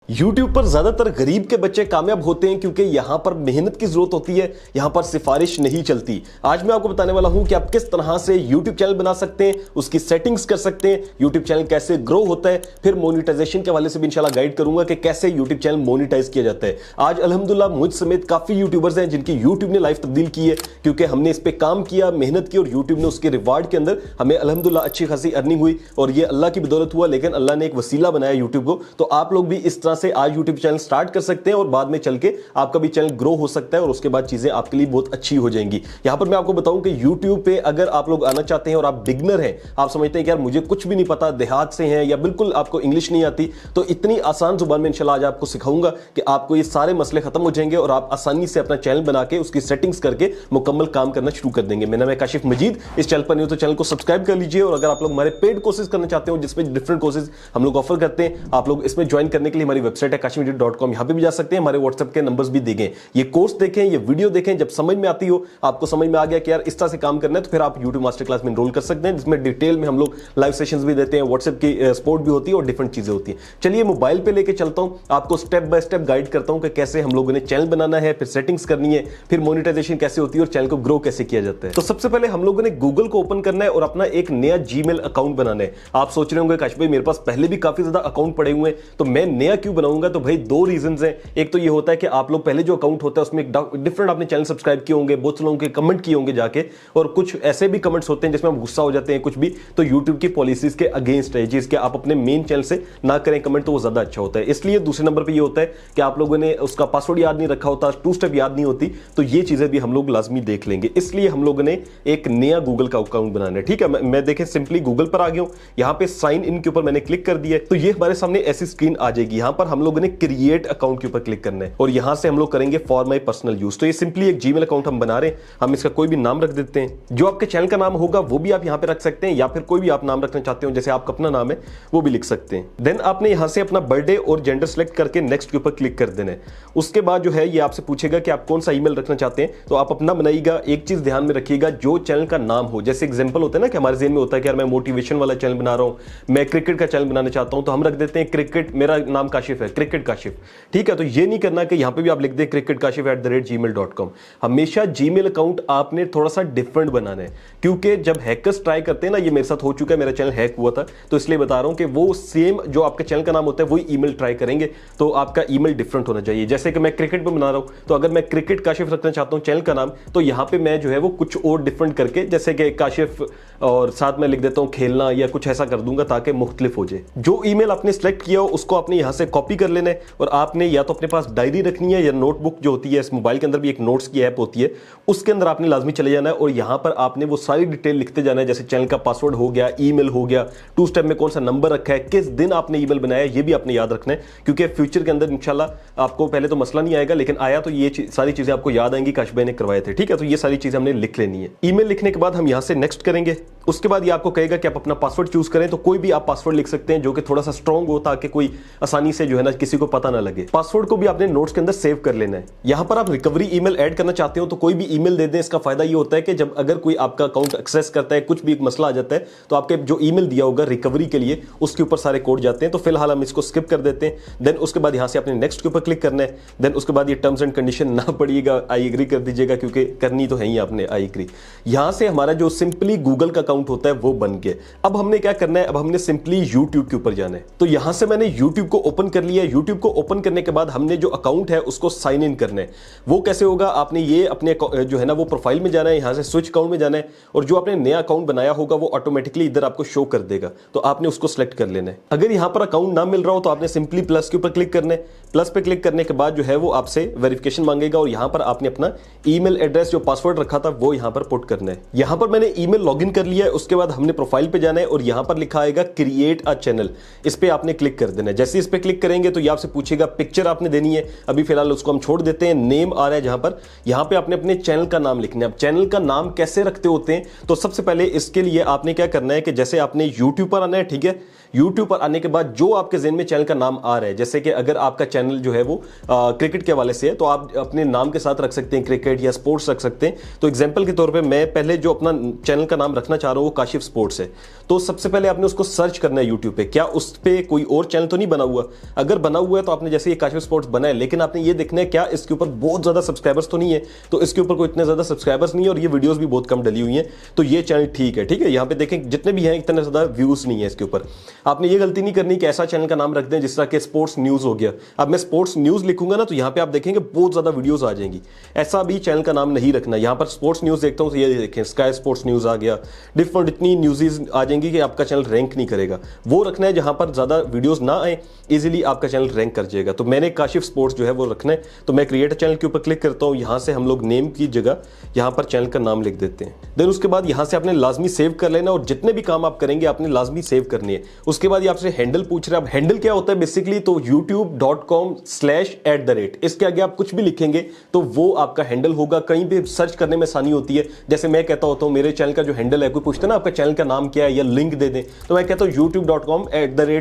YouTube पर ज्यादातर गरीब के बच्चे कामयाब होते हैं क्योंकि यहां पर मेहनत की जरूरत होती है, यहां पर सिफारिश नहीं चलती। आज मैं आपको बताने वाला हूं कि आप किस तरह से YouTube चैनल बना सकते हैं, उसकी सेटिंग्स कर सकते हैं, YouTube चैनल कैसे ग्रो होता है, फिर मोनेटाइजेशन के हवाले से भी इंशाल्लाह गाइड करूंगा कि कैसे YouTube चैनल मोनेटाइज किया जाता है। आज अल्हम्दुलिल्लाह मुझ समेत काफी यूट्यूबर्स हैं जिनकी YouTube ने लाइफ तब्दील की है क्योंकि हमने इस पर काम किया, मेहनत की और YouTube ने उसके रिवार्ड के अंदर हमें अल्हम्दुलिल्लाह अच्छी खासी अर्निंग हुई और ये अल्लाह की बदौलत हुआ। लेकिन अल्लाह ने एक वसीला बनाया YouTube को, तो आप लोग भी इस तरह से आज YouTube चैनल स्टार्ट कर सकते हैं और बाद में चल के आपका भी चैनल ग्रो हो सकता है और उसके बाद चीजें आपके लिए बहुत अच्छी हो जाएंगी। यहां पर मैं आपको बताऊं कि YouTube पे अगर आप लोग आना चाहते हैं और आप बिगनर हैं, आप समझते हैं कि यार मुझे कुछ भी नहीं पता, देहात से हैं या बिल्कुल आपको इंग्लिश नहीं आती, तो इतनी आसान जुबान में इंशाल्लाह आज आपको सिखाऊंगा कि आपको ये सारे मसले खत्म हो जाएंगे और आप आसानी से अपना चैनल बना के उसकी सेटिंग्स करके मुकम्मल काम करना शुरू कर देंगे। मेरा नाम है काशिफ मजीद। इस चैनल पर नहीं हो तो चैनल को सब्सक्राइब कर लीजिए और अगर आप लोग हमारे पेड कोर्सेज करना चाहते हो जिसमें डिफरेंट कोर्सेज हम लोग ऑफर करते हैं, आप लोग इसमें ज्वाइन करने के लिए हमारी वेबसाइट है kashifmajid.com, यहां पे भी जा सकते हैं। हमारे व्हाट्सएप के नंबर्स भी देंगे। ये कोर्स देखें, ये वीडियो देखें, जब समझ में आती हो, आपको समझ में आ गया कि यार इस तरह से काम करना है, तो फिर आप YouTube मास्टर क्लास में एनरोल कर सकते हैं जिसमें डिटेल में हम लोग लाइव सेशंस भी देते हैं, व्हाट्सएप की सपोर्ट भी होती है और डिफरेंट चीजें होती हैं। चलिए मोबाइल पे लेके चलता हूं, आपको स्टेप बाय स्टेप गाइड करता हूं कि कैसे हम लोगों ने चैनल बनाना है, फिर सेटिंग्स करनी है, फिर मोनेटाइजेशन कैसे होती है और चैनल को ग्रो कैसे किया जाता है। तो सबसे पहले हम लोगों ने गूगल को ओपन करना है और अपना एक नया जीमेल अकाउंट बनाना है। आप सोच रहे होंगे काश भाई मेरे पास पहले भी काफी ज्यादा अकाउंट पड़े हुए हैं, तो मैं नया क्यों बनाऊंगा? तो भाई दो रीजंस हैं। एक तो ये होता है कि आप लोग पहले जो अकाउंट होता है उसमें डिफरेंट आपने चैनल सब्सक्राइब किए होंगे, बहुत से लोगों के कमेंट किए होंगे जाके, और कुछ ऐसे भी कमेंट्स होते हैं जिसमें हम गुस्सा हो जाते हैं कुछ भी, तो YouTube की पॉलिसीज के अगेंस्ट है जिसके आप अपने मेन चैनल से ना करें कमेंट, तो वो ज्यादा अच्छा होता है। इसलिए दूसरे नंबर पर ये होता है कि आप लोगों ने उसका पासवर्ड याद नहीं रखा होता, 2 स्टेप याद नहीं होती, तो ये चीजें भी हम लोग लाजमी देख लेंगे। इसलिए हम लोगों ने एक नया गूगल का अकाउंट बनाना है। ठीक है, मैं देखें सिंपली गूगल पर आ गया हूं, यहां पे साइन इन के ऊपर मैंने क्लिक कर दिया, तो ये हमारे सामने ऐसी स्क्रीन आ जाएगी। यहां पर हम लोगों ने क्रिएट अकाउंट के ऊपर क्लिक करना है और यहां से हम लोग करेंगे फॉर माई पर्सनल यूज। तो ये सिंपली एक जीमेल अकाउंट हम बना रहे हैं, हम इसका कोई भी नाम रख देते हैं। जो आपके चैनल का नाम होगा वो भी आप यहां पे रख सकते हैं या फिर कोई भी आप नाम रखना चाहते हो जैसे आपका अपना नाम है वो भी लिख सकते हैं। देन आपने यहां से अपना बर्थडे और जेंडर सेलेक्ट करके नेक्स्ट के ऊपर क्लिक कर देना है। उसके बाद जो है ये आपसे पूछेगा कि आप कौन सा ईमेल रखना चाहते हैं, तो आप अपना बनाइएगा। एक चीज ध्यान में रखिएगा, जो चैनल का नाम हो, जैसे एग्जांपल होता है ना कि हमारे ज़हन में होता है कि यार मैं मोटिवेशन वाला चैनल बना रहा हूं, मैं क्रिकेट का चैनल बनाना चाहता हूं, तो हम रख देते हैं क्रिकेट, मेरा नाम काशिफ है, क्रिकेट काशिफ। ठीक है, तो ये नहीं करना कि यहां पे भी आप लिख दें cricketkashif@gmail.com। हमेशा जीमेल अकाउंट आपने थोड़ा सा डिफरेंट बनाना है क्योंकि जब हैकर्स ट्राई करते हैं ना, ये मेरे साथ हो चुका है, मेरा चैनल हैक हुआ था, तो इसलिए बता रहा हूं कि वो सेम जो आपके चैनल का नाम होता है वही ईमेल ट्राई करेंगे, तो आपका ईमेल डिफरेंट होना चाहिए। जैसे कि मैं क्रिकेट पे बना रहा हूं, तो अगर मैं क्रिकेट काशिफ रखना चाहता हूं चैनल का नाम, तो यहां पे मैं जो है वो कुछ और डिफरेंट करके, जैसे कि काशिफ और साथ में लिख देता हूं खेलना या कुछ ऐसा कर दूंगा ताकि मुख्तलिफ हो जाए। जो ईमेल आपने सेलेक्ट किया हो उसको आपने यहां से कॉपी कर लेना है और आपने या तो अपने पास डायरी रखनी है या नोटबुक जो होती है, इस मोबाइल के अंदर भी एक नोट्स की ऐप होती है, उसके अंदर आपने लाजमी चले जाना है और यहां पर आपने वो सारी डिटेल लिखते जाना है, जैसे चैनल का पासवर्ड हो गया, ईमेल हो गया, 2 स्टेप में कौन सा नंबर रखा है, किस दिन आपने ईमेल बनाया, ये भी आपने याद रखना है क्योंकि फ्यूचर के अंदर इंशाल्लाह आपको पहले तो मसला नहीं आएगा, लेकिन आया तो ये सारी चीजें आपको याद आएंगी, काश भाई ने करवाए थे। ठीक है, तो ये सारी चीजें हमने लिख लेनी है। ईमेल लिखने के बाद हम यहां से नेक्स्ट करेंगे। उसके बाद ये आपको कहेगा कि आप अपना पासवर्ड चूज करें, तो कोई भी आप पासवर्ड लिख सकते हैं जो कि थोड़ा सा स्ट्रांग हो ताकि कोई आसानी से जो है ना किसी को पता ना लगे। पासवर्ड को भी आपने नोट्स के अंदर सेव कर लेना है। यहां पर आप रिकवरी ईमेल ऐड करना चाहते हो तो कोई भी ईमेल दे दें। इसका फायदा ये होता है कि जब अगर कोई आपका अकाउंट एक्सेस करता है, कुछ भी एक मसला आ जाता है, तो आपके जो ईमेल दिया होगा रिकवरी के लिए उसके ऊपर सारे कोड जाते हैं। तो फिलहाल हम इसको स्किप कर देते हैं। देन उसके बाद यहां से आपने नेक्स्ट के ऊपर क्लिक करना है। देन उसके बाद ये टर्म्स एंड कंडीशन ना पड़िएगा, आई एग्री कर दीजिएगा क्योंकि करनी तो है ही आपने आई एग्री। यहां से हमारा जो सिंपली गूगल का अकाउंट होता है वो बन गया। अब हमने क्या करना है, अब हमने सिंपली यूट्यूब के ऊपर जाना है। तो यहां से मैंने यूट्यूब को ओपन कर लिया। यूट्यूब को ओपन करने के बाद हमने जो अकाउंट है उसको साइन इन करना है। वो कैसे होगा, आपने ये अपने जो है ना वो प्रोफाइल में जाना है, यहां से स्विच अकाउंट में जाना है और जो आपने नया अकाउंट बनाया होगा वो ऑटोमेटिकली इधर आपको शो कर देगा, तो आपने उसको सिलेक्ट कर लेना है। अगर यहां पर अकाउंट ना मिल रहा हो तो आपने सिंपली प्लस के ऊपर क्लिक करना है। प्लस पे क्लिक करने के बाद जो है वो आपसे वेरिफिकेशन मांगेगा और यहां पर आपने अपना ईमेल एड्रेस जो पासवर्ड रखा था वो यहां पर पुट करना है। यहां पर मैंने ईमेल लॉगिन कर लिया है। उसके बाद हमने प्रोफाइल पे जाना है और यहां पर लिखा आएगा क्रिएट अ चैनल, इस पे आपने क्लिक कर देना है। जैसे इस पे क्लिक करेंगे तो ये आपसे पूछेगा पिक्चर आपने देनी है, अभी फिलहाल उसको हम छोड़ देते हैं। नेम आ रहा है जहां पर, यहां पे आपने अपने चैनल का नाम लिखना है। अब चैनल का नाम कैसे रखते होते हैं, तो सबसे पहले इसके लिए आपने क्या करना है कि जैसे आपने यूट्यूब पर आना है, ठीक है, यूट्यूब पर आने के बाद जो आपके ज़हन में चैनल का नाम आ रहा है, जैसे कि अगर आपका चैनल जो है वो क्रिकेट के हवाले से है तो आप अपने नाम के साथ रख सकते हैं क्रिकेट या स्पोर्ट्स रख सकते हैं। तो एग्जांपल के तौर पे मैं पहले जो अपना चैनल का नाम रखना चाह रहा हूँ वो काशिफ स्पोर्ट्स है। तो सबसे पहले आपने उसको सर्च करना है यूट्यूब पे, क्या उस पे कोई और चैनल तो नहीं बना हुआ। अगर बना हुआ है तो आपने जैसे ये काशिफ स्पोर्ट्स बना है, लेकिन आपने ये देखना है क्या इसके ऊपर बहुत ज़्यादा सब्सक्राइबर्स तो नहीं है। तो इसके ऊपर कोई इतने ज़्यादा सब्सक्राइबर्स नहीं है और ये वीडियोज़ भी बहुत कम डली हुई हैं, तो ये चैनल ठीक है। ठीक है, यहाँ पे देखें जितने भी हैं इतने ज़्यादा व्यूज़ नहीं है इसके ऊपर। आपने ये गलती नहीं करनी कि ऐसा चैनल का नाम रख दें जिस तरह के स्पोर्ट्स न्यूज़ हो गया। अब मैं स्पोर्ट्स न्यूज़ लिखूंगा ना तो यहाँ पे आप देखेंगे बहुत ज़्यादा वीडियोज़ आ जाएंगी। ऐसा भी चैनल का नाम नहीं रखना। यहाँ पर स्पोर्ट्स न्यूज़ देखता हूँ तो ये देखें स्काई स्पोर्ट्स न्यूज़ आ गया, डिफरेंट इतनी न्यूज़ आ जाएंगी कि आपका चैनल रैंक नहीं करेगा। वो रखना है जहाँ पर ज़्यादा वीडियोज़ ना आए, इजीली आपका चैनल रैंक कर जाएगा। तो मैंने काशिफ स्पोर्ट्स जो है वो रखना है, तो मैं क्रिएट चैनल के ऊपर क्लिक करता हूँ। यहाँ से हम लोग नेम की जगह यहाँ पर चैनल का नाम लिख देते हैं। देन उसके बाद यहाँ से आपने लाजमी सेव कर लेना और जितने भी काम आप करेंगे आपने लाजमी सेव करनी है। उसके बाद ये आपसे हैंडल पूछ रहा है। अब हैंडल क्या होता है बेसिकली, तो youtube.com/@। इसके आगे आप कुछ भी लिखेंगे तो वो आपका हैंडल होगा। कहीं भी सर्च करने में आसानी होती है। जैसे मैं कहता होता हूँ मेरे चैनल का जो हैंडल है, कोई पूछता है ना आपका चैनल का नाम क्या है या लिंक दे दें, तो मैं कहता हूँ youtube.com/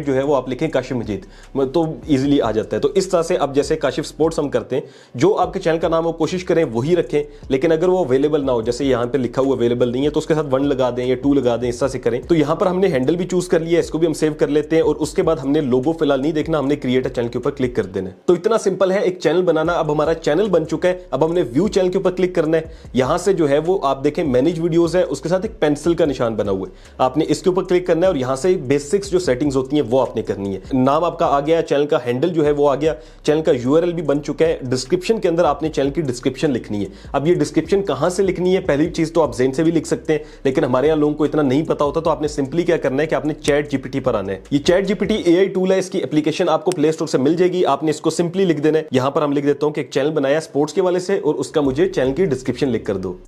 जो है वो आप लिखें काशिफ मजीद, तो इजीली आ जाता है। तो इस तरह से अब जैसे काशिफ स्पोर्ट्स हम करते हैं, जो आपके चैनल का नाम हो कोशिश करें वही रखें। लेकिन अगर वो अवेलेबल ना हो, जैसे यहाँ पे लिखा हुआ अवेलेबल नहीं है, तो उसके साथ 1 लगा दें या 2 लगा दें, इस तरह से करें। तो यहाँ पर हमने हैंडल भी चूज कर लिया, इसको भी हम सेव कर लेते हैं। और उसके बाद हमने लोगो फिलहाल नहीं देखना, हमने क्रिएट चैनल के ऊपर क्लिक कर देना है। तो इतना सिंपल है एक चैनल बनाना। अब हमारा चैनल बन चुका है, अब हमने व्यू चैनल के ऊपर क्लिक करना है। यहां से जो है वो आप देखें मैनेज वीडियोस है, उसके साथ एक पेंसिल का निशान बना हुआ है, आपने इसके ऊपर क्लिक करना है और यहां से बेसिक्स जो सेटिंग्स होती हैं वो आपने करनी है। नाम आपका आ गया, चैनल का हैंडल जो है वो आ गया, चैनल का यूआरएल भी बन चुका है। डिस्क्रिप्शन के अंदर आपने चैनल की डिस्क्रिप्शन लिखनी है। अब ये डिस्क्रिप्शन कहां से लिखनी है, पहली चीज तो आप ज़हन से भी लिख सकते हैं, लेकिन हमारे यहाँ लोगों को इतना नहीं पता होता। तो आपने सिंपली क्या करना है कि आपने चैट जीपीटी पर आना है। ये चैट जीपीटी एआई टूल है, इसकी एप्लीकेशन आपको प्ले स्टोर से मिल जाएगी। आपने इसको सिंपली लिख देना है। यहां पर हम लिख देता हूं कि एक चैनल बनाया स्पोर्ट्स के वाले से और उसका मुझे चैनल की डिस्क्रिप्शन लिख कर दो।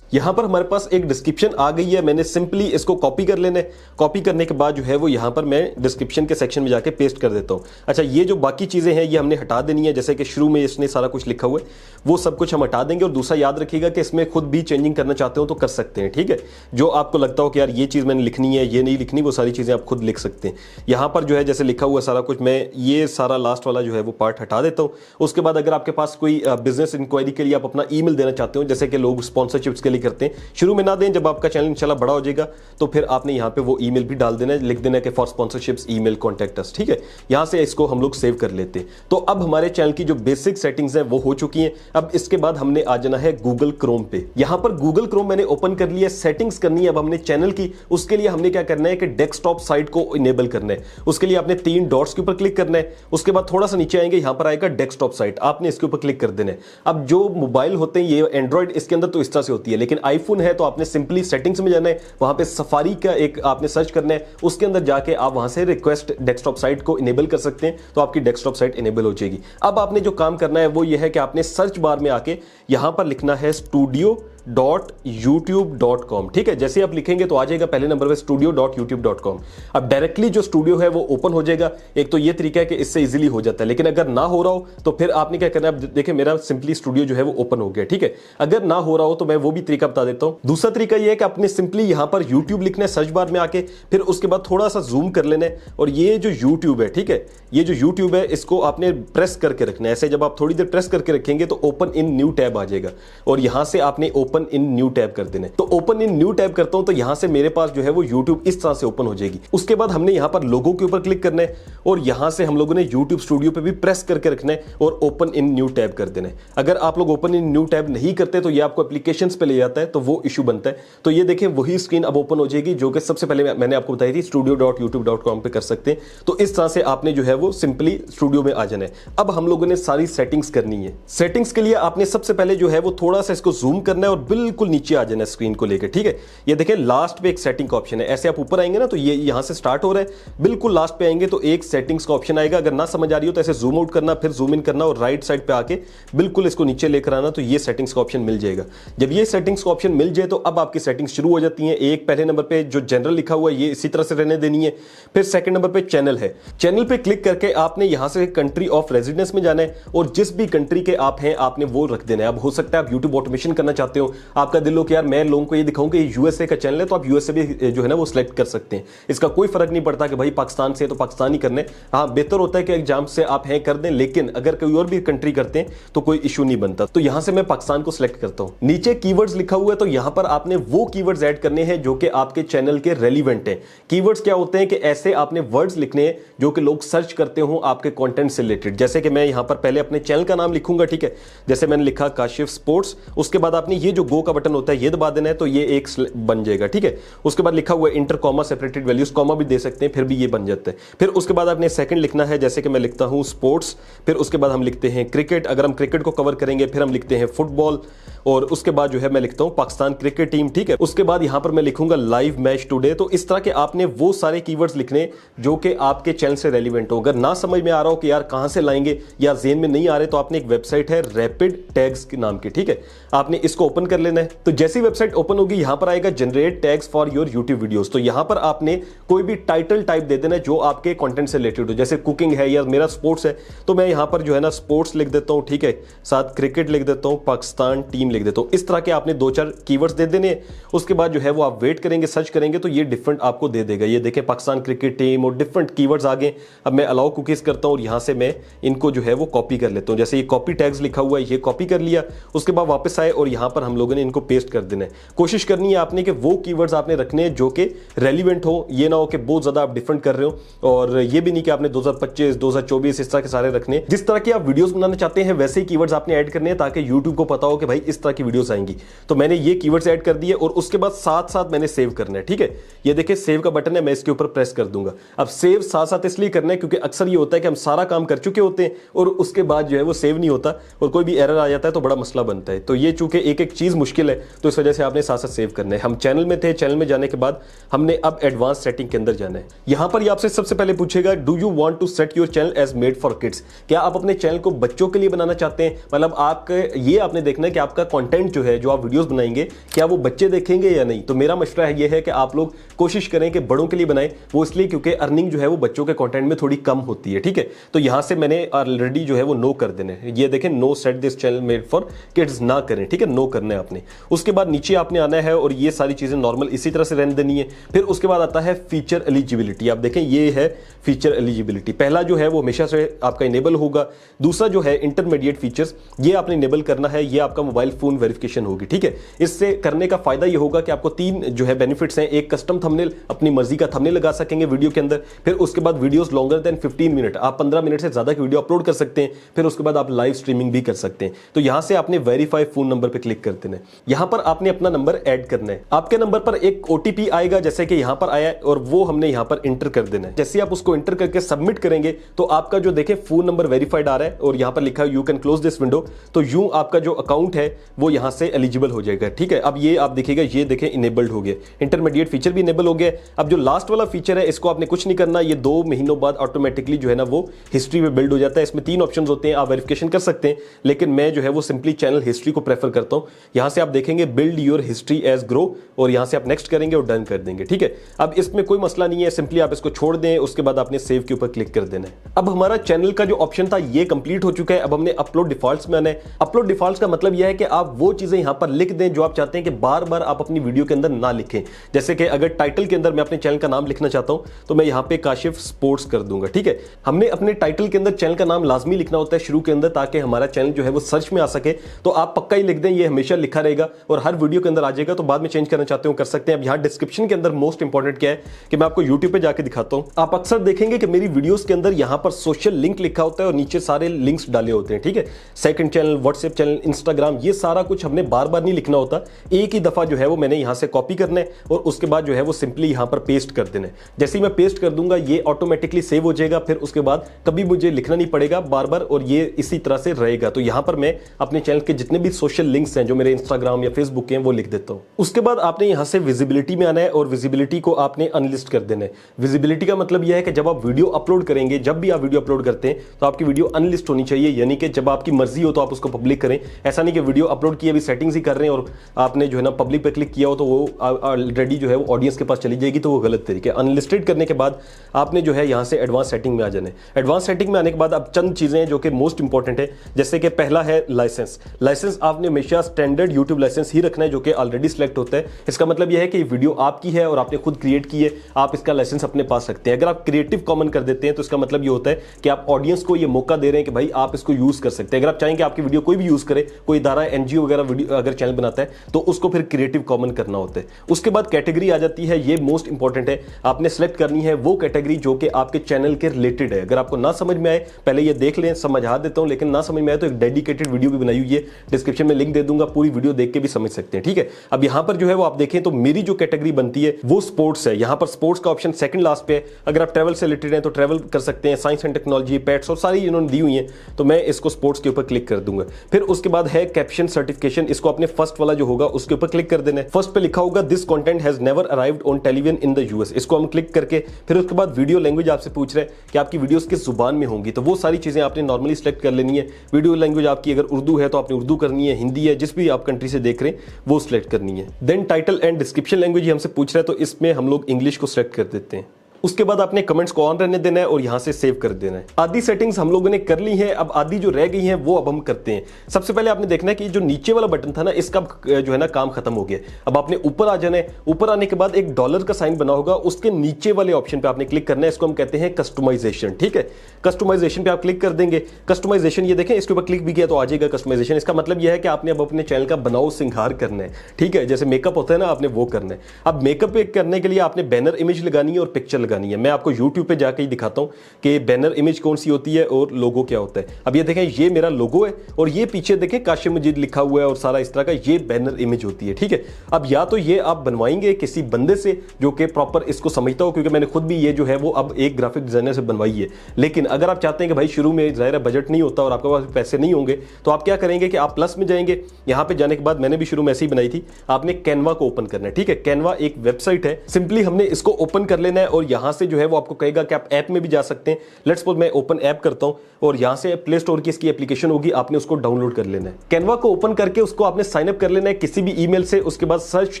यहां पर हमारे पास एक डिस्क्रिप्शन आ गई है, मैंने सिंपली इसको कॉपी कर लेना है। कॉपी करने के बाद जो है वो यहां पर मैं डिस्क्रिप्शन के सेक्शन में जाके पेस्ट कर देता हूं। अच्छा, ये जो बाकी चीजें हैं ये हमने हटा देनी है, जैसे कि शुरू में इसने सारा कुछ लिखा हुआ है वो सब कुछ हम हटा देंगे। और दूसरा याद रखिएगा कि इसमें खुद भी चेंजिंग करना चाहते हो तो कर सकते हैं, ठीक है। जो आपको लगता हो कि यार ये चीज मैंने लिखनी है, ये नहीं लिखनी, वो सारी चीजें आप खुद लिख सकते हैं। यहां पर जो है जैसे लिखा हुआ सारा कुछ, मैं ये सारा लास्ट वाला जो है वो पार्ट हटा देता हूं। उसके बाद अगर आपके पास कोई बिजनेस इंक्वायरी के लिए आप अपना ईमेल देना चाहते हो, जैसे कि लोग स्पॉन्सरशिप्स के लिए करते हैं, शुरू में ना दें, जब आपका चैनल इंशाल्लाह बड़ा हो जाएगा तो फिर आपने यहां पे वो ईमेल भी डाल देना है, लिख देना है कि for sponsorships email contact us, ठीक है। यहां से इसको हम लोग सेव कर लेते हैं। तो अब हमारे चैनल की जो बेसिक सेटिंग्स हैं वो हो चुकी हैं। अब इसके बाद हमने आ जाना है गूगल क्रोम पे। यहां पर गूगल क्रोम मैंने ओपन कर लिया, सेटिंग्स करनी है अब हमने चैनल की। उसके लिए हमने क्या करना है कि डेस्कटॉप साइट को इनेबल करना है। उसके लिए आपने 3 डॉट्स के ऊपर क्लिक करना है। उसके बाद थोड़ा सा नीचे आएंगे, यहां पर आएगा डेस्कटॉप साइट, आपने इसके ऊपर क्लिक कर देना है। अब जो मोबाइल होते हैं ये एंड्रॉइड, इसके अंदर तो इस तरह से होती है, लेकिन आईफोन है तो आपने सिंपली सेटिंग्स में जाना है, वहां पे सफारी का एक आपने सर्च करना है, उसके अंदर जाके आप वहां से रिक्वेस्ट डेस्कटॉप साइट को इनेबल कर सकते हैं, तो आपकी डेस्कटॉप साइट इनेबल हो जाएगी। अब आपने जो काम करना है वो ये है कि आपने सर्च बार में आके यहां पर लिखना है studio.youtube.com, ठीक है। जैसे आप लिखेंगे तो आ जाएगा पहले नंबर पे studio.youtube.com। अब डायरेक्टली जो स्टूडियो है वो ओपन हो जाएगा। एक तो ये तरीका है कि इससे इजीली हो जाता है, लेकिन अगर ना हो रहा हो तो फिर आपने क्या करना है, देखिए मेरा सिंपली स्टूडियो जो है वो ओपन हो गया, ठीक है। अगर ना हो रहा हो तो मैं वो भी तरीका बता देता हूं। दूसरा तरीका ये है कि आपने सिंपली यहां पर यूट्यूब लिखना है सर्च बार में आके, फिर उसके बाद थोड़ा सा जूम कर लेना है और ये जो यूट्यूब है, ठीक है, ये जो यूट्यूब है इसको आपने प्रेस करके रखना है। ऐसे जब आप थोड़ी देर प्रेस करके रखेंगे तो ओपन इन न्यू टैब आ जाएगा और यहां से आपने ओपन इन न्यू टैब कर देना है। तो ओपन इन न्यू टैब करता हूं तो यहां से मेरे पास जो है वो यूट्यूब इस तरह से ओपन हो जाएगी। उसके बाद हमने यहां पर लोगो के ऊपर क्लिक करना है और यहां से हम लोगों ने यूट्यूब स्टूडियो पे भी प्रेस करके रखना है और ओपन इन न्यू टैब कर देना है। अगर आप लोग ओपन इन न्यू टैब नहीं करते तो ये आपको एप्लीकेशंस पे ले जाता है, तो वो इशू बनता है। तो ये देखें वही स्क्रीन अब ओपन हो जाएगी जो कि सबसे पहले मैंने आपको बताई थी, studio.youtube.com पे कर सकते हैं। तो इस तरह से आपने जो है वो सिंपली स्टूडियो में आ जाना है। अब हम लोगों ने सारी सेटिंग्स करनी है। सेटिंग्स के लिए आपने सबसे पहले जो है वो थोड़ा सा इसको जूम करना है और बिल्कुल नीचे आ जाना है स्क्रीन को लेकर, ठीक है। ये देखें लास्ट पे एक सेटिंग का ऑप्शन है, ऐसे आप ऊपर आएंगे ना तो ये यहां से स्टार्ट हो रहा है, बिल्कुल लास्ट पे आएंगे तो एक सेटिंग्स का ऑप्शन आएगा। अगर ना समझ आ रही हो तो ऐसे जूम आउट करना, फिर जूम इन करना और राइट साइड पे आके बिल्कुल इसको नीचे लेकर आना, तो ये सेटिंग्स का ऑप्शन मिल जाएगा। जब ये सेटिंग्स का ऑप्शन मिल जाए तो अब आपकी सेटिंग्स शुरू हो जाती हैं। एक पहले नंबर पे जो जनरल लिखा हुआ है ये इसी तरह से रहने देनी है। फिर सेकंड नंबर पे चैनल है। चैनल पे क्लिक करके आपने यहां से कंट्री ऑफ रेजिडेंस में जाना है और जिस भी कंट्री के आप हैं आपने वो रख देना है। अब हो सकता है आप यूट्यूब ऑटोमेशन करना चाहते हो, आपका दिल हो कि यार मैं लोगों को ये दिखाऊं कि यूएसए का चैनल है, तो आप यूएसए भी जो है ना वो सिलेक्ट कर सकते हैं। इसका कोई फर्क नहीं पड़ता कि भाई पाकिस्तान से तो पाकिस्तान ही करने। हाँ, बेहतर होता है कि एग्जाम से आप हैं कर दें, लेकिन अगर कोई और भी कंट्री करते हैं तो कोई इशू नहीं बनता। तो यहां से मैं पाकिस्तान को सिलेक्ट करता हूं। नीचे कीवर्ड्स लिखा हुआ है, तो यहां पर आपने वो कीवर्ड्स ऐड करने हैं जो कि आपके चैनल के रेलिवेंट हैं। कीवर्ड्स क्या होते हैं कि ऐसे आपने वर्ड्स लिखने हैं जो कि लोग सर्च करते हो आपके कंटेंट से रिलेटेड। जैसे कि मैं यहां पर पहले अपने चैनल का नाम लिखूंगा, ठीक है, जैसे मैंने लिखा काशिफ स्पोर्ट्स। उसके बाद आपने ये जो गो का बटन होता है ये दबा देना है, तो ये एक बन जाएगा, ठीक है। उसके बाद लिखा हुआ है inter comma separated values, comma भी दे सकते हैं, फिर भी ये बन जाता है। फिर उसके बाद आपने सेकंड लिखना है, जैसे कि मैं लिखता हूं स्पोर्ट्स, फिर उसके बाद हम लिखते हैं क्रिकेट, अगर हम क्रिकेट को कवर करेंगे, फिर हम लिखते हैं फुटबॉल, और उसके बाद जो है मैं लिखता हूं पाकिस्तान क्रिकेट टीम, ठीक है। उसके बाद यहां पर मैं लिखूंगा लाइव मैच टुडे। तो इस तरह के आपने वो सारे कीवर्ड्स लिखने जो कि आपके चैनल से रेलिवेंट हो। अगर ना समझ में आ रहा हो कि यार कहां से लाएंगे या ज़हन में नहीं आ रहे, तो आपने एक वेबसाइट है रैपिड टैग्स के नाम की, ठीक है, आपने इसको ओपन कर लेना है। तो जैसी वेबसाइट ओपन होगी यहां पर आएगा generate tags for your YouTube videos. तो यहां पर आपने कोई भी टाइटल टाइप दे देना जो आपके कंटेंट से रिलेटेड हो। जैसे कुकिंग है या मेरा स्पोर्ट्स है, तो मैं यहां पर जो है ना स्पोर्ट्स लिख देता हूं, ठीक है, साथ क्रिकेट लिख देता हूं, पाकिस्तान टीम लिख देता हूं। इस तरह के आपने 2-4 कीवर्ड्स दे देने। उसके बाद जो है वो आप वेट करेंगे, सर्च करेंगे तो ये डिफरेंट आपको दे देगा। ये देखें पाकिस्तान क्रिकेट टीम और डिफरेंट कीवर्ड्स आ गए। अब मैं अलाउ कुकीज करता हूं और यहां से मैं इनको जो है वो कॉपी कर लेता हूं। जैसे ये कॉपी टैग्स लिखा हुआ है, ये कॉपी कर लिया। उसके बाद वापस आए और यहां पर हम लोगों ने इनको पेस्ट कर देना है। कोशिश करनी है आपने कि वो कीवर्ड्स आपने रखने हैं जो कि रेलिवेंट हो। ये ना हो कि बहुत ज्यादा आप डिफरेंट कर रहे हो, और ये भी नहीं कि आपने 2025 2024 इस तरह के सारे रखने। जिस तरह की आप वीडियोस बनाना चाहते हैं वैसे ही कीवर्ड्स आपने ऐड करने हैं ताकि यूट्यूब को पता हो कि भाई इस तरह की वीडियोस आएंगी। तो मैंने ये कीवर्ड्स ऐड कर दिए और उसके बाद साथ साथ मैंने सेव करना है, ठीक है। ये देखिए सेव का बटन है, मैं इसके ऊपर प्रेस कर दूंगा। अब सेव साथ साथ इसलिए करना है क्योंकि अक्सर ये होता है कि हम सारा काम कर चुके होते हैं और उसके बाद जो है वो सेव नहीं होता और कोई भी एरर आ जाता है तो बड़ा मसला बनता है। तो ये चूंकि एक एक चीज मुश्किल है तो इस वजह से आपने साथ साथ सेव करना है। हम चैनल में थे, चैनल में जाने के बाद हमने अब एडवांस सेटिंग के अंदर जाना है। यहां पर आपसे सबसे पहले पूछेगा do you want to set your channel as made for kids. क्या आप अपने चैनल को बच्चों के लिए बनाना चाहते हैं? मतलब आपके ये आपने देखना है कि आपका कंटेंट जो है, जो आप वीडियोस बनाएंगे, क्या वो बच्चे देखेंगे या नहीं। तो मेरा मशवरा है ये है कि आप लोग कोशिश करें कि बड़ों के लिए बनाएं। वो इसलिए क्योंकि अर्निंग जो है वो बच्चों के कंटेंट में थोड़ी कम होती है, ठीक है। तो यहां से मैंने ऑलरेडी जो है वो नो कर देने, ये देखें no set this channel made for kids ना करें, ठीक है, नो करना है आपने। उसके बाद नीचे आपने आना है और ये सारी चीजें नॉर्मल इसी तरह से रहने देनी है। फिर उसके बाद आता है फीचर एलिजिबिलिटी। आप देखें ये है फीचर एलिजिबिलिटी। पहला जो है वो हमेशा से आपका इनेबल होगा। दूसरा जो है इंटरमीडिएट फीचर्स, ये आपने इनेबल करना है। ये आपका मोबाइल फोन वेरिफिकेशन होगी, ठीक है। इससे करने का फायदा ये होगा कि आपको 3 जो है बेनिफिट्स हैं। एक, कस्टम थंबनेल, अपनी मर्जी का थंबनेल लगा सकेंगे वीडियो के अंदर। फिर उसके बाद वीडियोस लॉन्गर देन 15 मिनट, आप 15 मिनट से ज्यादा की वीडियो अपलोड कर सकते हैं। फिर उसके बाद आप लाइव स्ट्रीमिंग भी कर सकते हैं। तो यहां से आपने वेरीफाई फोन नंबर पे क्लिक कर देना है। यहां पर आपने अपना नंबर ऐड करना है। आपके नंबर पर एक ओटीपी आएगा जैसे कि यहां पर आया है और वो हमने यहां पर इंटर कर देना है। जैसे आप उसको इंटर करके सबमिट करेंगे तो आपका जो देखें फोन नंबर वेरीफाइड आ रहा है और यहां पर लिखा है you can close this window. तो यूं आपका जो अकाउंट है वो यहां से एलिजिबल हो जाएगा, ठीक है। अब ये आप देखिएगा, ये देखें इनेबल्ड हो गया, इंटरमीडिएट फीचर भी इनेबल हो गया। अब जो लास्ट वाला फीचर है इसको आपने कुछ नहीं करना, ये 2 महीनों बाद ऑटोमेटिकली जो है ना वो हिस्ट्री में बिल्ड हो जाता है। इसमें 3 ऑप्शंस होते हैं, आप वेरिफिकेशन कर सकते हैं, लेकिन मैं जो है वो सिंपली चैनल हिस्ट्री को प्रेफर करता हूं। यहां से आप देखेंगे build your history as grow और यहां से आप नेक्स्ट करेंगे और डन कर देंगे, ठीक है। अब इसमें कोई मसला नहीं है, सिंपली आप इसको छोड़ दें। उसके बाद आपने सेव के ऊपर क्लिक कर देना है। अब हमारा चैनल का जो ऑप्शन था ये कंप्लीट हो चुका है। अब हमने अपलोड डिफॉल्ट्स में आना है। अपलोड डिफॉल्ट्स का मतलब यह है कि आप वो चीजें यहां पर लिख दें जो आप चाहते हैं कि बार बार आप अपनी वीडियो के अंदर ना लिखें। जैसे कि अगर टाइटल के अंदर मैं अपने चैनल का नाम लिखना चाहता हूं तो मैं यहां पे काशिफ स्पोर्ट्स कर दूंगा, ठीक है। हमने अपने टाइटल के अंदर चैनल का नाम लाजमी लिखना होता है शुरू के अंदर, ताकि हमारा चैनल जो है वो सर्च में आ सके। तो आप पक्का ही लिख दें, ये हमेशा लिखा रहेगा और हर वीडियो के अंदर आ जाएगा। तो बाद में चेंज करना चाहते हो कर सकते हैं। अब यहां डिस्क्रिप्शन के अंदर मोस्ट इंपॉर्टेंट क्या है कि मैं आपको यूट्यूब पे जाके दिखाता हूं। आप अक्सर देखेंगे कि मेरी वीडियोस के अंदर यहां पर सोशल लिंक लिखा होता है और नीचे सारे लिंक्स डाले होते हैं, ठीक है। Second channel, WhatsApp channel, Instagram, ये सारा कुछ हमने बार बार नहीं लिखना होता, एक ही दफा जो है वो मैंने यहां से कॉपी करना है और उसके बाद जो है वो सिंपली यहां पर पेस्ट कर देना है। जैसे ही मैं पेस्ट कर दूंगा ये ऑटोमेटिकली सेव हो जाएगा, फिर उसके बाद कभी मुझे लिखना नहीं पड़ेगा बार बार और ये इसी तरह से रहेगा। तो यहां पर मैं अपने चैनल के जितने भी सोशल लिंक्स हैं जो मेरे इंस्टाग्राम या फेसबुक के हैं वो लिख देता हूं। उसके बाद आपने यहां से विजिबिलिटी में आना है और विजिबिलिटी को आपने अनलिस्ट कर देना है। विजिबिलिटी का मतलब यह है कि जब आप वीडियो अपलोड करेंगे, जब भी आप वीडियो अपलोड करते हैं तो आपकी वीडियो अनलिस्ट होनी चाहिए, यानी कि जब आपकी मर्जी हो तो आप उसको पब्लिक करें। ऐसा नहीं कि वीडियो अपलोड किए अभी सेटिंग्स ही कर रहे हैं और आपने जो है ना पब्लिक पे क्लिक किया हो तो वो ऑलरेडी जो है वो ऑडियंस के पास चली जाएगी, तो वो गलत तरीके। अनलिस्टेड करने के बाद आपने जो है यहां से एडवांस सेटिंग में आ जाना है। एडवांस सेटिंग में आने के बाद अब चंद चीजें हैं जो कि मोस्ट इंपॉर्टेंट है, जैसे कि पहला है लाइसेंस। लाइसेंस आपने हमेशा स्टैंडर्ड यूट्यूब लाइसेंस ही रखना है जो कि ऑलरेडी सिलेक्ट होता है। इसका मतलब यह है कि वीडियो आपकी है और आपने खुद क्रिएट की है, आप इसका लाइसेंस अपने पास रखते हैं। अगर आप क्रिएटिव कॉमन कर देते हैं तो इसका मतलब यह होता है कि आप ऑडियंस को यह मौका दे रहे हैं कि भाई आप इसको यूज कर सकते हैं। अगर आप चाहेंगे आपकी वीडियो कोई भी यूज करे, कोई इदारा एनजीओ वगैरह वीडियो अगर चैनल बनाता है तो उसको फिर क्रिएटिव कॉमन करना होता है। उसके बाद कैटेगरी आ जाती है, ये मोस्ट इंपॉर्टेंट है। आपने सेलेक्ट करनी है वो कैटेगरी जो कि आपके चैनल के रिलेटेड है। अगर आपको ना समझ में आए पहले ये देख लें, समझा देता हूं, लेकिन ना समझ में आए तो एक डेडिकेटेड वीडियो भी बनाई हुई है, डिस्क्रिप्शन में लिंक दे दूंगा, पूरी वीडियो देख के भी समझ सकते हैं। ठीक है, अब यहां पर जो है वो आप देखें तो मेरी जो कैटेगरी बनती है वो स्पोर्ट्स है। यहां पर स्पोर्ट्स का ऑप्शन सेकंड लास्ट पे है। अगर आप ट्रैवल से रिलेटेड हैं तो ट्रैवल कर सकते हैं, साइंस एंड टेक्नोलॉजी, पेट्स और सारी इन्होंने दी हुई है, तो मैं इसको स्पोर्ट्स के ऊपर क्लिक कर दूंगा। फिर उसके बाद है कैप्शन सर्टिफिकेशन, इसको अपने फर्स्ट वाला जो होगा उसके ऊपर क्लिक कर देना है। फर्स्ट पे लिखा होगा this content has never arrived on television in the US, इसको हम क्लिक करके फिर उसके बाद वीडियो लैंग्वेज आपसे पूछ रहे हैं कि आपकी वीडियोस किस जुबान में होंगी, तो वो सारी चीजें आपने नॉर्मली सिलेक्ट कर लेनी है। वीडियो लैंग्वेज आपकी अगर उर्दू है तो आपने उर्दू करनी है, हिंदी है, जिस भी आप कंट्री से देख रहे हैं वो सिलेक्ट करनी है। Then title and description language हमसे पूछ रहा है तो इसमें हम लोग इंग्लिश को सिलेक्ट कर देते हैं। उसके बाद आपने कमेंट्स को ऑन रहने देना है और यहां से सेव कर देना है। आधी सेटिंग्स हम लोगों ने कर ली है, अब आधी जो रह गई हैं वो अब हम करते हैं। सबसे पहले आपने देखना है कि जो नीचे वाला बटन था ना, इसका जो है ना काम खत्म हो गया। अब आपने ऊपर आ जाना है। ऊपर आने के बाद एक डॉलर का साइन बना होगा, उसके नीचे वाले ऑप्शन पे आपने क्लिक करना है। इसको हम कहते हैं कस्टमाइजेशन। ठीक है, कस्टमाइजेशन पे आप क्लिक कर देंगे। कस्टमाइजेशन ये देखें, इसके ऊपर क्लिक भी किया तो आ जाएगा कस्टमाइजेशन। इसका मतलब यह है कि आपने अब अपने चैनल का बनाओ सिंगार करना है। ठीक है, जैसे मेकअप होता है ना, आपने वो करना है। अब मेकअप करने के लिए आपने बैनर इमेज लगानी है और पिक्चर लगानी है। मैं आपको यूट्यूब पे जाके ही दिखाता हूं कि बैनर इमेज कौन सी होती है और लोगो क्या होता है। अब ये देखें, ये मेरा लोगो है और ये पीछे देखें काशिम मजीद लिखा हुआ है और सारा इस तरह का, ये बैनर इमेज होती है। ठीक है, अब या तो ये आप बनवाएंगे किसी बंदे से जो कि प्रॉपर इसको समझता हो, क्योंकि मैंने खुद भी ये जो है वो अब एक ग्राफिक डिजाइनर से बनवाई है। लेकिन अगर आप चाहते हैं कि भाई शुरू में ज़ाहिर बजट नहीं होता और आपके पास पैसे नहीं होंगे, तो आप क्या करेंगे कि आप प्लस में जाएंगे। यहां पे जाने के बाद मैंने भी शुरू में ऐसे ही बनाई थी, आपने कैनवा को ओपन करना है। ठीक है, कैनवा एक वेबसाइट है, सिंपली हमने इसको ओपन कर लेना है और यहां से जो है वो आपको कहेगा कि आप ऐप में भी जा सकते हैं। लेट्स सपोज मैं ओपन ऐप करता हूं और यहां से प्ले स्टोर की इसकी एप्लीकेशन होगी, आपने उसको डाउनलोड कर लेना है। कैनवा को ओपन करके उसको आपने साइन अप कर लेना है किसी भी ईमेल से। उसके बाद सर्च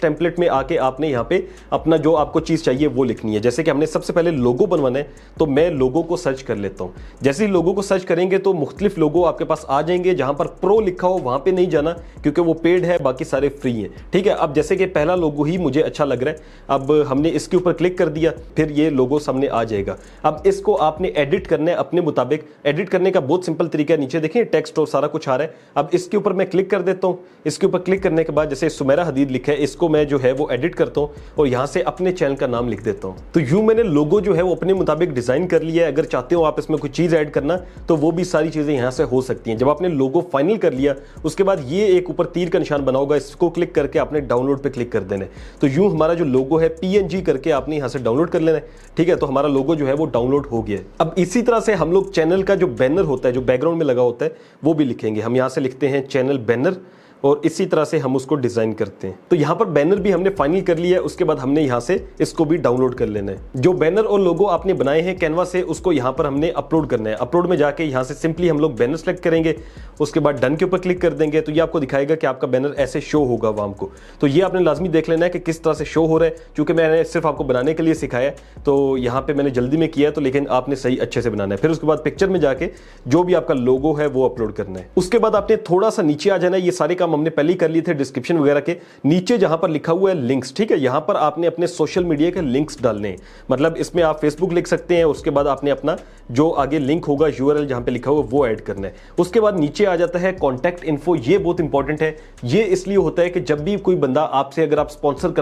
टेम्पलेट में आके आपने यहां पे अपना जो आपको चीज चाहिए वो लिखनी है। जैसे कि हमने सबसे पहले लोगो बनवाना है, तो मैं लोगो को सर्च कर लेता हूं। जैसे ही लोगो को सर्च करेंगे तो मुख्तलिफ लोगो आपके पास आ जाएंगे। जहां पर प्रो लिखा हो वहां पे नहीं जाना, क्योंकि वो पेड है, बाकी सारे फ्री हैं। ठीक है, अब जैसे कि पहला लोगो ही मुझे अच्छा लग रहा है, अब हमने इसके ऊपर क्लिक कर दिया, फिर ये लोगो सामने आ जाएगा। अब इसको आपने एडिट करना है अपने मुताबिक। एडिट करने का बहुत सिंपल तरीका है, नीचे देखिए टेक्स्ट और सारा कुछ आ रहा है। अब इसके ऊपर मैं क्लिक कर देता हूं। इसके ऊपर क्लिक करने के बाद जैसे सुमेरा हदीद लिखा है, इसको मैं जो है वो एडिट करता हूं और यहां से अपने चैनल का नाम लिख देता हूं। तो यूं मैंने लोगो जो है वो अपने मुताबिक डिजाइन कर लिया है। अगर चाहते हो आप इसमें कुछ चीज ऐड करना तो वो भी सारी चीजें यहां से हो सकती हैं। जब आपने लोगो फाइनल कर लिया, उसके बाद ये एक ऊपर तीर का निशान बना होगा, इसको क्लिक करके आपने डाउनलोड पे क्लिक कर देना है। तो यूं हमारा जो लोगो है PNG करके आपने यहां से डाउनलोड कर लेना है। ठीक है, तो हमारा लोगो जो है वो डाउनलोड हो गया है। अब इसी तरह से हम लोग चैनल का जो बैनर होता है, जो बैकग्राउंड में लगा होता है, वो भी लिखेंगे। हम यहां से लिखते हैं चैनल बैनर और इसी तरह से हम उसको डिजाइन करते हैं। तो यहां पर बैनर भी हमने फाइनल कर लिया है। उसके बाद हमने यहां से इसको भी डाउनलोड कर लेना है। जो बैनर और लोगो आपने बनाए हैं कैनवा से, उसको यहां पर हमने अपलोड करना है। अपलोड में जाके यहां से सिंपली हम लोग बैनर सेलेक्ट करेंगे, उसके बाद डन के ऊपर क्लिक कर देंगे। तो ये आपको दिखाएगा कि आपका बैनर ऐसे शो होगा वाम को। तो ये आपने लाजमी देख लेना है कि किस तरह से शो हो रहा है, क्योंकि मैंने सिर्फ आपको बनाने के लिए सिखाया है, तो यहाँ पे मैंने जल्दी में किया है, तो लेकिन आपने सही अच्छे से बनाना है। फिर उसके बाद पिक्चर में जाके जो भी आपका लोगो है वो अपलोड करना है। उसके बाद आपने थोड़ा सा नीचे आ जाना है। ये सारे काम हमने पहले ही कर लिए थे डिस्क्रिप्शन वगैरह के। नीचे जहां पर लिखा हुआ है लिंक्स, ठीक है, यहां पर आपने अपने सोशल मीडिया के लिंक्स डालने हैं। मतलब इसमें आप फेसबुक लिख सकते हैं, उसके बाद आपने अपना जो आगे लिंक होगा URL जहां पे लिखा हुआ वो ऐड करना है। उसके बाद नीचे आ जाता है कॉन्टैक्ट इन्फो। ये बहुत इंपॉर्टेंट है। ये इसलिए होता है कि जब भी कोई बंदा आपसे, अगर आप स्पॉन्सर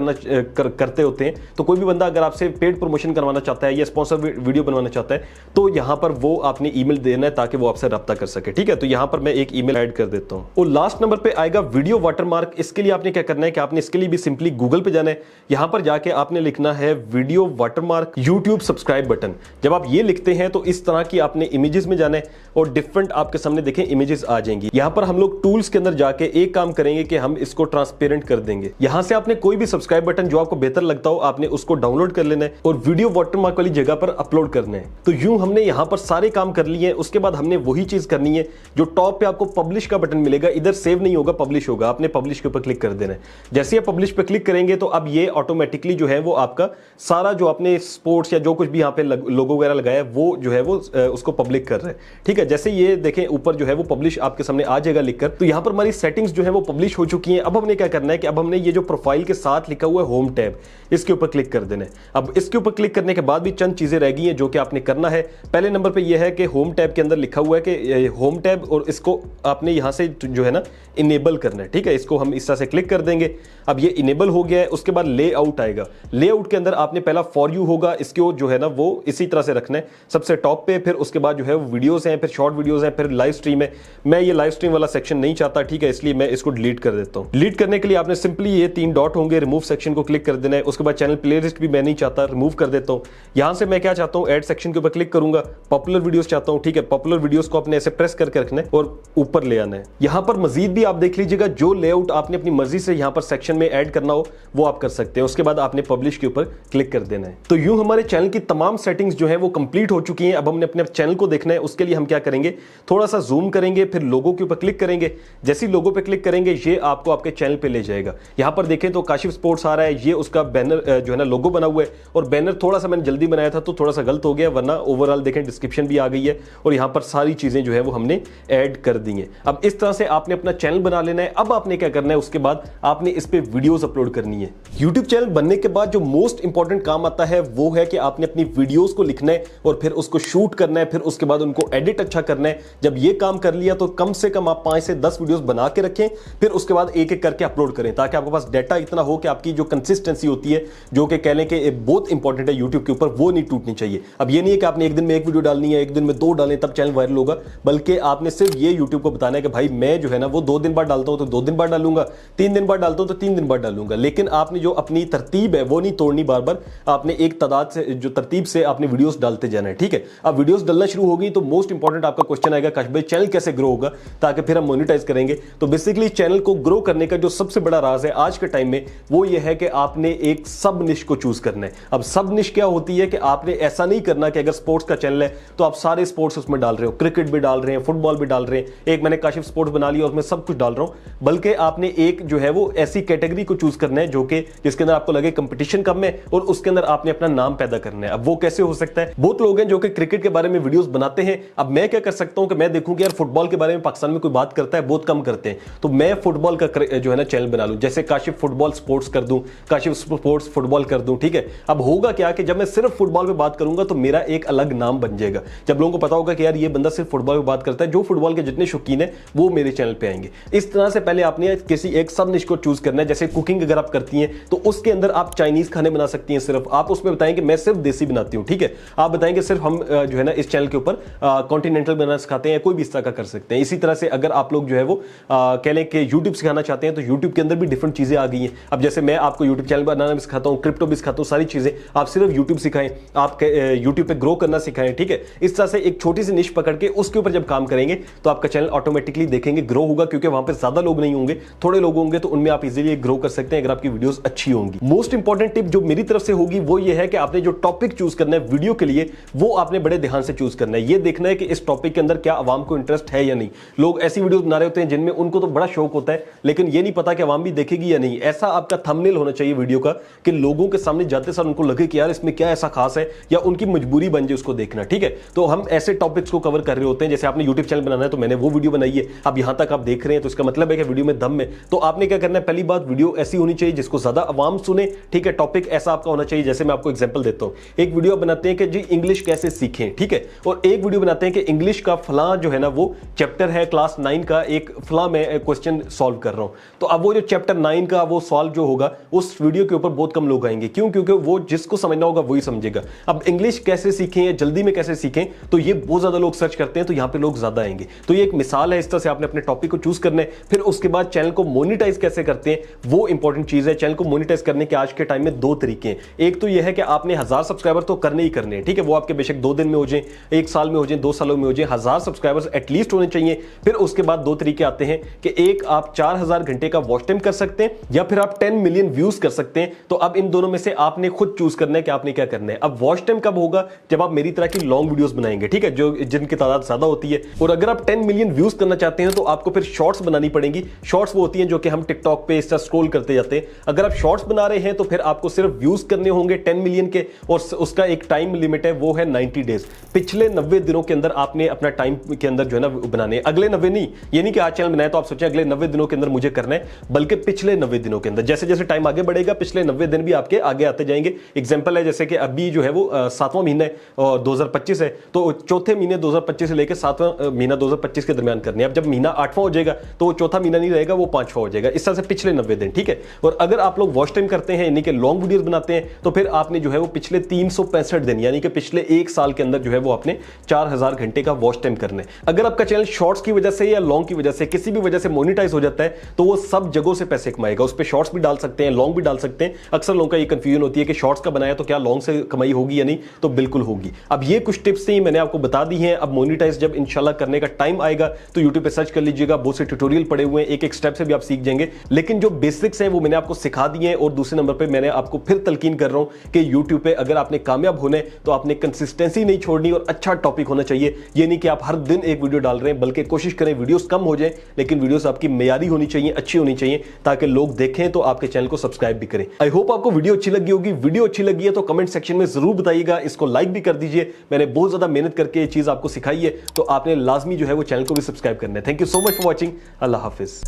करते होते हैं, तो कोई भी बंदा अगर आपसे पेड प्रमोशन करवाना चाहता है या स्पॉन्सर वीडियो बनवाना चाहता है, तो यहां पर वो आपने ईमेल देना है ताकि वो आपसे रब्ता कर सके। ठीक है, तो यहां पर मैं एक ईमेल ऐड कर देता हूं। और लास्ट नंबर पे आएगा आएगा वीडियो वाटरमार्क। इसके लिए आपने क्या करना है कि आपने इसके लिए भी सिंपली गूगल पे जाना है, यहां पर जाके आपने लिखना है video watermark YouTube subscribe button. जब आप ये लिखते हैं तो इस तरह की आपने इमेजेस में जाना है और डिफरेंट आपके सामने देखें इमेजेस आ जाएंगी। यहां पर हम लोग टूल्स के अंदर जाके एक काम करेंगे कि हम इसको ट्रांसपेरेंट कर देंगे। यहां से आपने कोई भी सब्सक्राइब बटन जो आपको बेहतर लगता हो आपने उसको डाउनलोड कर लेना है और वीडियो वाटरमार्क वाली जगह पर अपलोड करना है। तो यूं हमने यहां पर सारे काम कर लिए। उसके बाद हमने वही चीज करनी है जो टॉप पे आपको पब्लिश का बटन मिलेगा, इधर सेव नहीं होगा पब्लिश होगा, आपने पब्लिश के ऊपर क्लिक कर देना है। जैसे आप पब्लिश पे क्लिक करेंगे तो अब ये ऑटोमेटिकली जो है वो आपका सारा जो आपने स्पोर्ट्स या जो कुछ भी यहाँ पे लोगो वगैरह लगाया वो जो है वो उसको पब्लिक कर रहे हैं। ठीक है, जैसे ये देखें ऊपर जो है वो पब्लिश आपके सामने आ जाएगा लिखकर। तो यहाँ पर हमारी सेटिंग्स जो है वो पब्लिश हो चुकी हैं। अब हमने क्या करना है कि अब हमने ये जो प्रोफाइल के साथ लिखा हुआ है होम टैब, इसके ऊपर क्लिक कर देना है। अब इसके ऊपर क्लिक करने के बाद भी चंद चीजें रह गई हैं जो कि आपने करना है। पहले नंबर पे ये है कि होम टैब के अंदर लिखा हुआ है कि होम टैब, और इसको आपने यहां से जो है ना इनेबल करना है। ठीक है, इसको हम इस तरह से क्लिक कर देंगे। अब ये इनेबल हो गया है। उसके बाद लेआउट आएगा। लेआउट के अंदर आपने पहला फॉर यू होगा, इसको जो है ना वो इसी तरह से रखना है सबसे टॉप पे। फिर उसके बाद जो है वीडियोस हैं, फिर शॉर्ट वीडियोस हैं, फिर लाइव स्ट्रीम है। मैं ये लाइव स्ट्रीम वाला सेक्शन नहीं चाहता, ठीक है, इसलिए मैं इसको डिलीट कर देता हूं। डिलीट करने के लिए आपने सिंपली ये 3 डॉट होंगे, रिमूव सेक्शन को क्लिक कर देना है। उसके बाद चैनल प्लेलिस्ट भी मैं नहीं चाहता, रिमूव कर देता हूं। यहां से मैं क्या चाहता हूं, ऐड सेक्शन के ऊपर क्लिक करूंगा, पॉपुलर वीडियोस चाहता हूं। ठीक है, पॉपुलर वीडियोस को आपने ऐसे प्रेस करके रखना है और ऊपर ले आना है। यहां पर मजीद भी आप देख लीजिएगा, जो लेआउट आपने अपनी मर्जी से यहां पर सेक्शन में ऐड करना हो वो आप कर सकते हैं। उसके बाद आपने पब्लिश के ऊपर क्लिक कर देना है। तो यूं हमारे चैनल की तमाम सेटिंग्स जो है वो कंप्लीट हो चुकी हैं। अब हमने अपने चैनल को देखना है। उसके लिए हम क्या करेंगे, थोड़ा सा जूम करेंगे, फिर लोगो के ऊपर क्लिक करेंगे। जैसे ही लोगो पे क्लिक करेंगे ये आपको आपके चैनल पे ले जाएगा। यहां पर देखें तो काशिफ स्पोर्ट्स आ रहा है, ये उसका बैनर जो है ना लोगो बना हुआ है। और बैनर थोड़ा सा मैंने जल्दी बनाया था तो थोड़ा सा गलत हो गया, वरना ओवरऑल देखें डिस्क्रिप्शन भी आ गई है और यहां पर सारी चीजें जो है वो हमने ऐड कर दी हैं। अब इस तरह से आपने अपना चैनल बना लेना है। अब आपने क्या करना है, उसके बाद आपने इस पे वीडियोस अपलोड करनी है। यूट्यूब चैनल बनने के बाद जो मोस्ट इंपॉर्टेंट काम आता है वो है कि आपने अपनी वीडियोस को लिखना है और फिर उसको शूट करना है, फिर उसके बाद उनको एडिट अच्छा करना है। जब ये काम कर लिया तो कम से कम आप 5 से 10 वीडियोस बना के रखें, फिर उसके बाद एक एक करके अपलोड करें ताकि आपके पास डाटा इतना हो कि आपकी जो कंसिस्टेंसी होती है, जो कि कह लें कि बहुत इंपॉर्टेंट है यूट्यूब के ऊपर, वो नहीं टूटनी चाहिए। अब ये नहीं है कि आपने एक दिन में एक वीडियो डालनी है, एक दिन में 2 डालें तब चैनल वायरल होगा, बल्कि आपने सिर्फ ये यूट्यूब को बताना है कि भाई मैं जो है ना वो 2 दिन बाद डालता हूं तो 2 दिन बाद डालूंगा, 3 दिन बाद डालता हूं तो 3 दिन बाद डालूंगा। लेकिन आपने जो अपनी तरतीब है वो नहीं तोड़नी, बार बार आपने एक तादाद से जो तरतीब से आपने वीडियोस डालते जाना है। ठीक है, अब वीडियोस डालना शुरू होगी तो मोस्ट इंपॉर्टेंट आपका क्वेश्चन आएगा, काश भाई चैनल कैसे ग्रो होगा ताकि फिर हम मोनेटाइज करेंगे। तो बेसिकली चैनल को ग्रो करने का जो सबसे बड़ा राज है आज के टाइम में वो ये है कि आपने एक सब निश को चूज करना है। अब सब निश क्या होती है कि आपने ऐसा नहीं करना कि अगर स्पोर्ट्स का चैनल है तो आप सारे स्पोर्ट्स उसमें डाल रहे हो, क्रिकेट भी डाल रहे हैं, फुटबॉल भी डाल रहे हैं, एक मैंने काशिफ स्पोर्ट्स बना लिया और उसमें सब कुछ डाल रहा हूं, बल्कि आपने एक जो है वो ऐसी कैटेगरी को चूज करना है जो कि जिसके अंदर आपको लगे कंपटीशन कम है और उसके अंदर आपने अपना नाम पैदा करना है। अब वो कैसे हो सकता है, बहुत लोग हैं जो कि क्रिकेट के बारे में वीडियोस बनाते हैं। अब मैं क्या कर सकता हूं कि मैं देखूं कि यार फुटबॉल के बारे में पाकिस्तान में कोई बात करता है, बहुत कम करते हैं, तो मैं फुटबॉल का जो है ना चैनल बना लूं, जैसे काशिफ फुटबॉल स्पोर्ट्स कर दूं, काशिफ स्पोर्ट्स फुटबॉल कर दूं। ठीक है, अब होगा क्या कि जब मैं सिर्फ फुटबॉल पे बात करूंगा तो मेरा एक अलग नाम बन जाएगा। जब लोगों को पता होगा कि यार ये बंदा सिर्फ फुटबॉल पे बात करता है, जो फुटबॉल के जितने शौकीन है वो मेरे चैनल पे आएंगे। इस तरह से पहले आपने किसी एक सब निश को चूज करना है। जैसे कुकिंग अगर आप करती हैं तो उसके अंदर आप चाइनीज खाने बना सकती हैं, सिर्फ आप उसमें बताएं कि मैं सिर्फ देसी बनाती हूं। ठीक है, आप बताएंगे सिर्फ हम जो है ना इस चैनल के ऊपर कॉन्टिनेंटल बनाना सिखाते हैं, कोई भी इस तरह का कर सकते हैं। इसी तरह से अगर आप लोग जो है वो कह लें कि यूट्यूब सिखाना चाहते हैं तो यूट्यूब के अंदर भी डिफरेंट चीजें आ गई हैं। अब जैसे मैं आपको यूट्यूब चैनल बनाना भी सिखाता हूं, क्रिप्टो भी सिखाता हूं, सारी चीजें आप सिर्फ यूट्यूब सिखाएं, आप यूट्यूब पे ग्रो करना सिखाएं। ठीक है, इस तरह से एक छोटी सी निश पकड़ के उसके ऊपर जब काम करेंगे तो आपका चैनल ऑटोमेटिकली देखेंगे ग्रो होगा, क्योंकि वहां पे ज्यादा लोग नहीं होंगे, थोड़े लोग होंगे, तो उनमें आप इजीली ग्रो कर सकते हैं अगर आपकी वीडियोस अच्छी होंगी। मोस्ट इंपॉर्टेंट टिप जो मेरी तरफ से होगी वो ये है कि आपने जो टॉपिक चूज करना है वीडियो के लिए वो आपने बड़े ध्यान से चूज करना है। ये देखना है कि इस टॉपिक के अंदर क्या आवाम को इंटरेस्ट है या नहीं। लोग ऐसी वीडियोस बना रहे होते हैं जिनमें उनको तो बड़ा शौक होता है लेकिन ये नहीं पता कि आवाम भी देखेगी या नहीं। ऐसा आपका थंबनेल होना चाहिए वीडियो का कि लोगों के सामने जाते सार उनको लगे कि यार इसमें क्या ऐसा खास है, या उनकी मजबूरी बन जाए उसको देखना। ठीक है, तो हम ऐसे टॉपिक्स को कवर कर रहे होते हैं। जैसे आपने यूट्यूब चैनल बनाना है तो मैंने वो वीडियो बनाई है, अब यहां तक आप देख रहे हैं तो इसका मतलब है कि वीडियो में दम है। तो आपने क्या करना है, पहली बात वीडियो ऐसी होनी चाहिए जिसको ज्यादा आवाम सुने। ठीक है, टॉपिक ऐसा आपका होना चाहिए, जैसे मैं आपको एग्जांपल देता हूं, एक वीडियो बनाते हैं कि जी इंग्लिश कैसे सीखें। ठीक है, और एक वीडियो बनाते हैं कि इंग्लिश का फलां जो है ना वो चैप्टर है क्लास 9 का, एक फलां मैं क्वेश्चन सॉल्व कर रहा हूं। तो अब वो जो चैप्टर 9 का वो सॉल्व जो होगा उस वीडियो के ऊपर बहुत कम लोग आएंगे। क्यों? क्योंकि वो जिसको समझना होगा वही समझेगा। अब इंग्लिश कैसे सीखें या जल्दी में कैसे सीखें, तो ये बहुत ज्यादा लोग सर्च करते हैं, तो यहां पे लोग ज्यादा आएंगे। तो ये एक मिसाल है, इस तरह से आपने अपने टॉपिक को चूज करना है। फिर उसके बाद चैनल को मोनेटाइज कैसे करते हैं वो इंपॉर्टेंट चीज है। चैनल को मोनेटाइज करने के आज के टाइम में दो तरीके हैं। एक तो यह है कि आपने 1000 सब्सक्राइबर तो करने ही करने हैं, ठीक है, वो आपके बेशक 2 दिन में हो जाए, 1 साल में हो जाए, 2 सालों में हो जाए, 1000 सब्सक्राइबर्स एटलीस्ट होने चाहिए। फिर उसके बाद दो तरीके आते हैं कि एक आप 4000 घंटे का वॉच टाइम कर सकते हैं या फिर आप 10 मिलियन व्यूज कर सकते हैं। तो अब इन दोनों में से आपने खुद चूज करना है कि आपने क्या करना है। अब वॉच टाइम कब होगा? जब आप मेरी तरह की लॉन्ग वीडियोस बनाएंगे, ठीक है, जो जिनकी तादाद ज्यादा होती है। और अगर आप 10 मिलियन व्यूज करना चाहते हैं तो आपको फिर शॉर्ट्स बनानी पड़ेंगी। शॉर्ट्स वो होती हैं जो कि हम टिकटॉक पे इस तरह स्क्रॉल करते जाते हैं। अगर आप शॉर्ट्स बना रहे हैं तो फिर आपको सिर्फ व्यूज करने होंगे 10 मिलियन के, और उसका एक टाइम लिमिट है, वो है 90 डेज। पिछले 90 दिनों के अंदर आपने अपना टाइम के अंदर जो है ना बनाने, अगले 90 नहीं, ये नहीं कि आज चैनल बनाए तो आप सोचें अगले 90 दिनों के अंदर मुझे करना है, बल्कि पिछले 90 दिनों के अंदर। जैसे जैसे टाइम आगे बढ़ेगा पिछले 90 दिन भी आपके आगे आते जाएंगे। एग्जांपल है जैसे कि अभी जो है वो 7वां महीना है और 2025 है, तो चौथे महीने 2025 से लेकर 7वां महीना 2025 के दरमियान करने हैं। अब जब महीना 8वां हो जाएगा तो वो चौथा महीना नहीं रहेगा, वो 5वां हो जाएगा। इस तरह से पिछले 90 दिन, ठीक है। और अगर आप लोग वॉच टाइम करते हैं यानी कि लॉन्ग वीडियोस बनाते हैं तो फिर आपने जो है वो पिछले 365 दिन यानी कि पिछले 1 साल के अंदर जो है वो आपने 4000 घंटे का वॉच टाइम करना है। अगर आपका चैनल शॉर्ट्स की वजह से या लॉन्ग की वजह से किसी भी वजह से मोनेटाइज हो जाता है तो वो सब जगहों से पैसे कमाएगा। उस पर शॉर्ट्स भी डाल सकते हैं, लॉन्ग भी डाल सकते हैं। अक्सर लोगों का ये कंफ्यूजन होती है कि शॉर्ट्स का बनाया तो क्या लॉन्ग से कमाई होगी या नहीं, तो बिल्कुल होगी। अब ये कुछ टिप्स थी मैंने आपको बता दी हैं। अब मोनेटाइज जब इंशाल्लाह करने का टाइम आएगा तो यूट्यूब पे सर्च कर लीजिएगा, बहुत से ट्यूटोरियल पड़े हुए हैं, एक एक स्टेप से भी आप सीख जाएंगे। लेकिन जो बेसिक्स हैं वो मैंने आपको सिखा दिए हैं। और दूसरे नंबर पे मैंने आपको फिर तलकीन कर रहा हूं कि यूट्यूब पे अगर आपने कामयाब होना है तो आपने कंसिस्टेंसी नहीं छोड़नी और अच्छा टॉपिक होना चाहिए। ये नहीं कि आप हर दिन एक वीडियो डाल रहे हैं, बल्कि कोशिश करें वीडियोस कम हो जाए लेकिन वीडियोस आपकी मेयारी होनी चाहिए, अच्छी होनी चाहिए, ताकि लोग देखें तो आपके चैनल को सब्सक्राइब भी करें। आई होप आपको वीडियो अच्छी लगी होगी। वीडियो अच्छी लगी है तो कमेंट सेक्शन में जरूर बताइएगा, इसको लाइक भी कर दीजिए। मैंने बहुत ज्यादा मेहनत करके ये चीज आपको सिखाई है तो आपने लाजमी जो है वो चैनल को भी सब्सक्राइब करना है। Thank you so much for watching. Allah Hafiz.